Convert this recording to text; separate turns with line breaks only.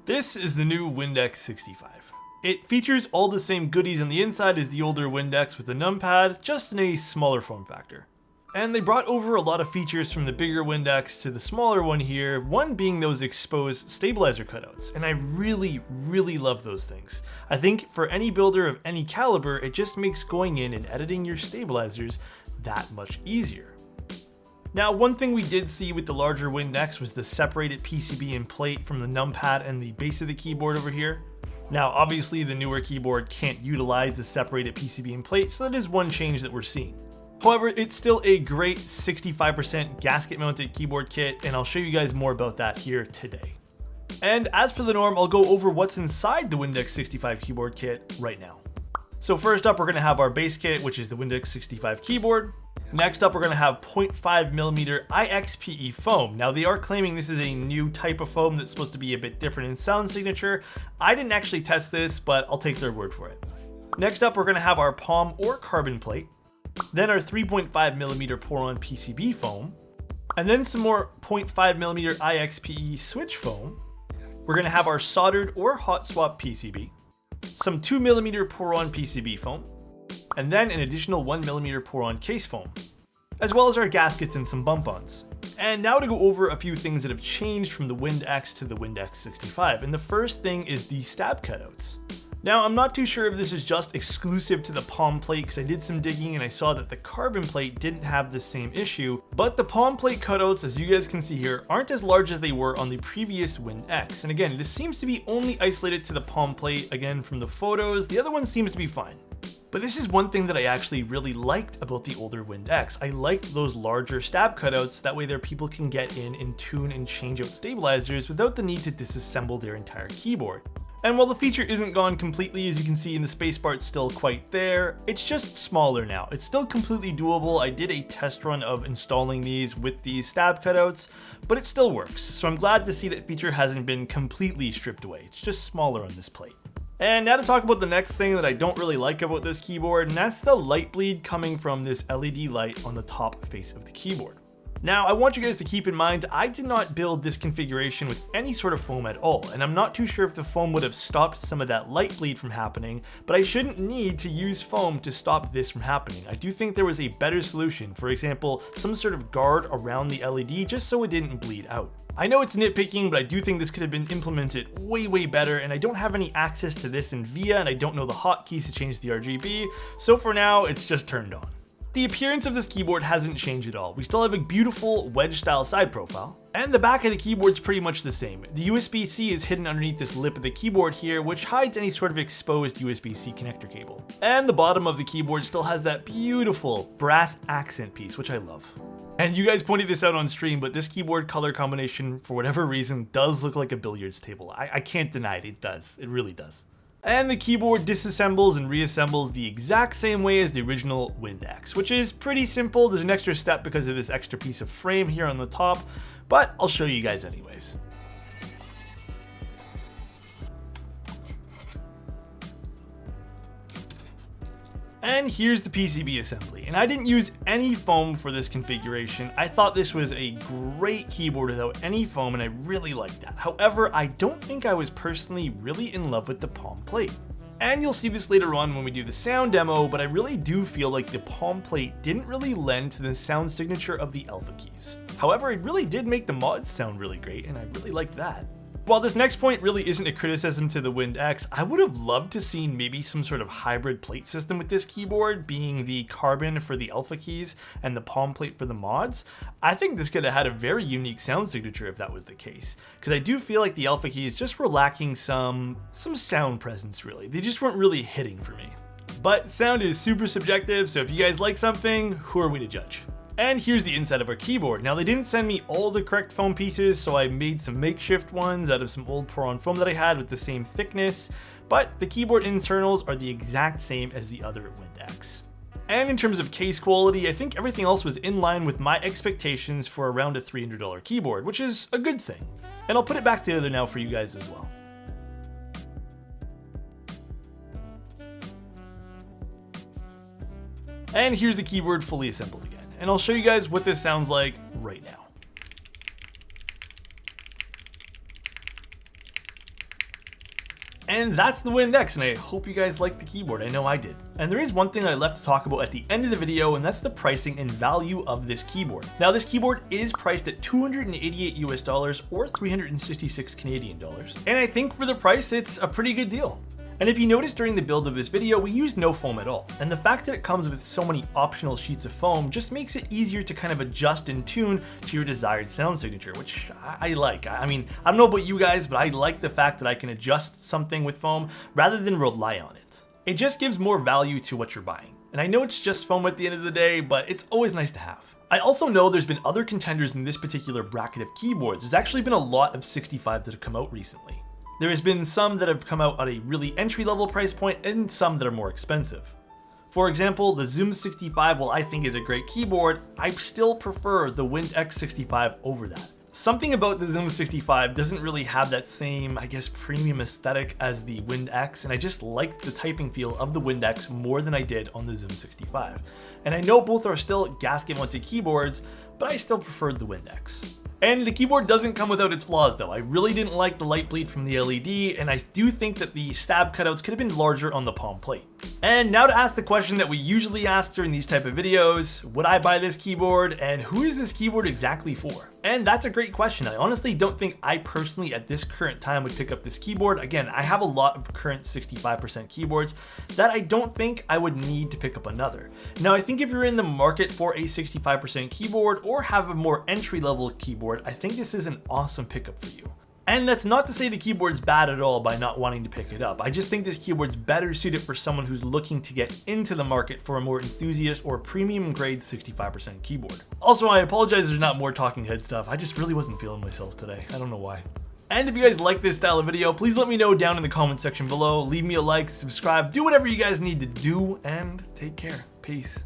This is the new X65. It features all the same goodies on the inside as the older X with the numpad, just in a smaller form factor. And they brought over a lot of features from the bigger X to the smaller one here, one being those exposed stabilizer cutouts, and I really love those things. I think for any builder of any caliber, it just makes going in and editing your stabilizers that much easier. Now, one thing we did see with the larger X was the separated PCB and plate from the numpad and the base of the keyboard over here. Now, obviously the newer keyboard can't utilize the separated PCB and plate, so that is one change that we're seeing. However, it's still a great 65% gasket mounted keyboard kit, and I'll show you guys more about that here today. And as per the norm, I'll go over what's inside the X65 keyboard kit right now. So first up, we're gonna have our base kit, which is the X65 keyboard. Next up, we're gonna have 0.5mm IXPE foam. Now, they are claiming this is a new type of foam that's supposed to be a bit different in sound signature. I didn't actually test this, but I'll take their word for it. Next up, we're gonna have our palm or carbon plate, then our 3.5mm Poron PCB foam, and then some more 0.5mm IXPE switch foam. We're gonna have our soldered or hot swap PCB, some 2mm Poron PCB foam, and then an additional 1mm Poron case foam, as well as our gaskets and some bump-ons. And now to go over a few things that have changed from the X to the X65, and the first thing is the stab cutouts. Now, I'm not too sure if this is just exclusive to the palm plate, because I did some digging and I saw that the carbon plate didn't have the same issue, but the palm plate cutouts, as you guys can see here, aren't as large as they were on the previous X. And again, this seems to be only isolated to the palm plate, again from the photos. The other one seems to be fine. But this is one thing that I actually really liked about the older X. I liked those larger stab cutouts, that way there people can get in and tune and change out stabilizers without the need to disassemble their entire keyboard. And while the feature isn't gone completely, as you can see in the spacebar, it's still quite there, it's just smaller now. It's still completely doable. I did a test run of installing these with these stab cutouts, but it still works. So I'm glad to see that feature hasn't been completely stripped away. It's just smaller on this plate. And now to talk about the next thing that I don't really like about this keyboard, and that's the light bleed coming from this LED light on the top face of the keyboard. Now, I want you guys to keep in mind, I did not build this configuration with any sort of foam at all, and I'm not too sure if the foam would have stopped some of that light bleed from happening, but I shouldn't need to use foam to stop this from happening. I do think there was a better solution, for example, some sort of guard around the LED just so it didn't bleed out. I know it's nitpicking, but I do think this could have been implemented way better, and I don't have any access to this in VIA, and I don't know the hotkeys to change the RGB, so for now, it's just turned on. The appearance of this keyboard hasn't changed at all. We still have a beautiful wedge-style side profile, and the back of the keyboard's pretty much the same. The USB-C is hidden underneath this lip of the keyboard here, which hides any sort of exposed USB-C connector cable. And the bottom of the keyboard still has that beautiful brass accent piece, which I love. And you guys pointed this out on stream, but this keyboard color combination, for whatever reason, does look like a billiards table. I can't deny it, it does. It really does. And the keyboard disassembles and reassembles the exact same way as the original X, which is pretty simple. There's an extra step because of this extra piece of frame here on the top, but I'll show you guys anyways. And here's the PCB assembly, and I didn't use any foam for this configuration. I thought this was a great keyboard without any foam, and I really liked that. However, I don't think I was personally really in love with the palm plate. And you'll see this later on when we do the sound demo, but I really do feel like the palm plate didn't really lend to the sound signature of the alpha keys. However, it really did make the mods sound really great, and I really liked that. While this next point really isn't a criticism to the X, I would have loved to see maybe some sort of hybrid plate system with this keyboard, being the carbon for the alpha keys and the palm plate for the mods. I think this could have had a very unique sound signature if that was the case, because I do feel like the alpha keys just were lacking some sound presence really. They just weren't really hitting for me. But sound is super subjective, so if you guys like something, who are we to judge? And here's the inside of our keyboard. Now, they didn't send me all the correct foam pieces, so I made some makeshift ones out of some old Poron foam that I had with the same thickness, but the keyboard internals are the exact same as the other X. And in terms of case quality, I think everything else was in line with my expectations for around a $300 keyboard, which is a good thing. And I'll put it back together now for you guys as well. And here's the keyboard fully assembled again. And I'll show you guys what this sounds like right now. And that's the Wind X, and I hope you guys liked the keyboard. I know I did. And there is one thing I left to talk about at the end of the video, and that's the pricing and value of this keyboard. Now, this keyboard is priced at $288 US or 366 Canadian dollars. And I think for the price, it's a pretty good deal. And if you notice during the build of this video, we used no foam at all. And the fact that it comes with so many optional sheets of foam just makes it easier to kind of adjust and tune to your desired sound signature, which I like. I mean, I don't know about you guys, but I like the fact that I can adjust something with foam rather than rely on it. It just gives more value to what you're buying. And I know it's just foam at the end of the day, but it's always nice to have. I also know there's been other contenders in this particular bracket of keyboards. There's actually been a lot of 65 that have come out recently. There has been some that have come out at a really entry-level price point and some that are more expensive. For example, the Zoom 65, while I think is a great keyboard, I still prefer the Wind X65 over that. Something about the Zoom 65 doesn't really have that same, I guess, premium aesthetic as the Wind X, and I just liked the typing feel of the Wind X more than I did on the Zoom 65. And I know both are still gasket-mounted keyboards, but I still preferred the Wind X. And the keyboard doesn't come without its flaws though. I really didn't like the light bleed from the LED, and I do think that the stab cutouts could have been larger on the palm plate. And now to ask the question that we usually ask during these type of videos: would I buy this keyboard, and who is this keyboard exactly for? And that's a great question. I honestly don't think I personally at this current time would pick up this keyboard. Again, I have a lot of current 65% keyboards that I don't think I would need to pick up another. Now, I think if you're in the market for a 65% keyboard or have a more entry-level keyboard, I think this is an awesome pickup for you. And that's not to say the keyboard's bad at all by not wanting to pick it up. I just think this keyboard's better suited for someone who's looking to get into the market for a more enthusiast or premium grade 65% keyboard. Also, I apologize there's not more talking head stuff. I just really wasn't feeling myself today. I don't know why. And if you guys like this style of video, please let me know down in the comment section below. Leave me a like, subscribe, do whatever you guys need to do, and take care. Peace.